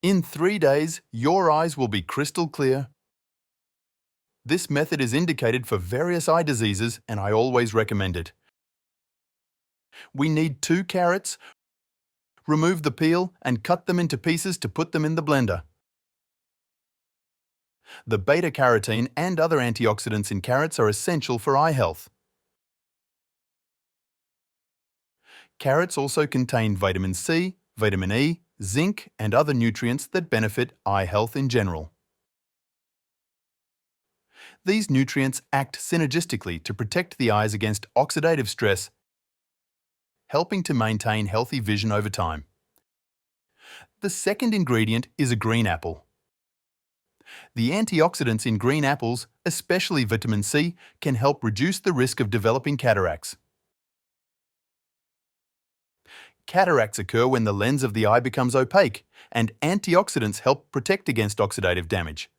In 3 days, your eyes will be crystal clear. This method is indicated for various eye diseases and I always recommend it. We need 2 carrots, remove the peel and cut them into pieces to put them in the blender. The beta-carotene and other antioxidants in carrots are essential for eye health. Carrots also contain vitamin C, vitamin E, zinc and other nutrients that benefit eye health in general. These nutrients act synergistically to protect the eyes against oxidative stress, helping to maintain healthy vision over time. The second ingredient is a green apple. The antioxidants in green apples, especially vitamin C, can help reduce the risk of developing cataracts. Cataracts occur when the lens of the eye becomes opaque, and antioxidants help protect against oxidative damage.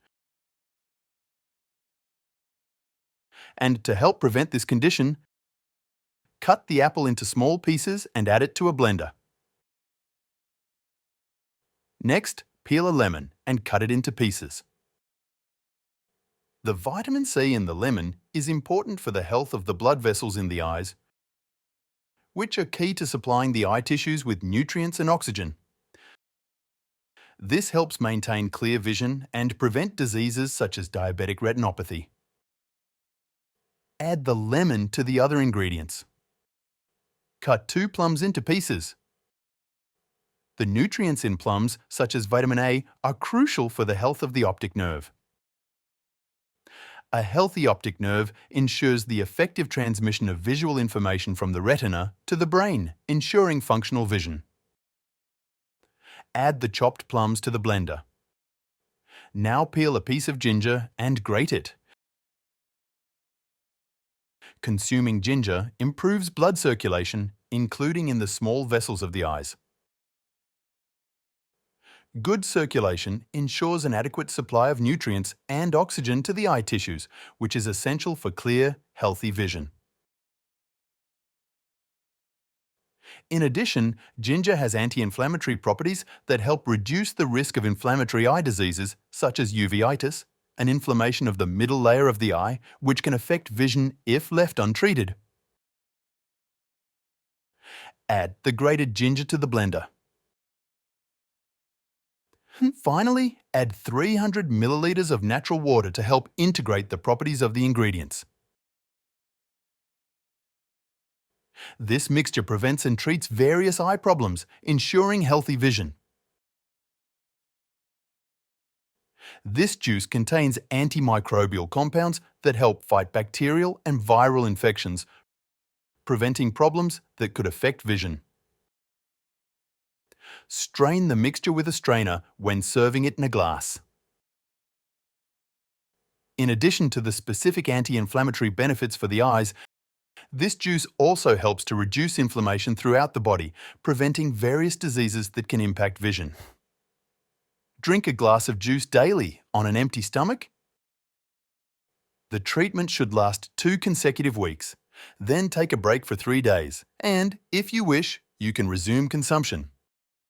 And to help prevent this condition, cut the apple into small pieces and add it to a blender. Next, peel a lemon and cut it into pieces. The vitamin C in the lemon is important for the health of the blood vessels in the eyes, which are key to supplying the eye tissues with nutrients and oxygen. This helps maintain clear vision and prevent diseases such as diabetic retinopathy. Add the lemon to the other ingredients. Cut 2 plums into pieces. The nutrients in plums, such as vitamin A, are crucial for the health of the optic nerve. A healthy optic nerve ensures the effective transmission of visual information from the retina to the brain, ensuring functional vision. Add the chopped plums to the blender. Now peel a piece of ginger and grate it. Consuming ginger improves blood circulation, including in the small vessels of the eyes. Good circulation ensures an adequate supply of nutrients and oxygen to the eye tissues, which is essential for clear, healthy vision. In addition, ginger has anti-inflammatory properties that help reduce the risk of inflammatory eye diseases such as uveitis, an inflammation of the middle layer of the eye which can affect vision if left untreated. Add the grated ginger to the blender. Finally, add 300 milliliters of natural water to help integrate the properties of the ingredients. This mixture prevents and treats various eye problems, ensuring healthy vision. This juice contains antimicrobial compounds that help fight bacterial and viral infections, preventing problems that could affect vision. Strain the mixture with a strainer when serving it in a glass. In addition to the specific anti-inflammatory benefits for the eyes, this juice also helps to reduce inflammation throughout the body, preventing various diseases that can impact vision. Drink a glass of juice daily on an empty stomach. The treatment should last 2 consecutive weeks. Then take a break for 3 days, and, if you wish, you can resume consumption.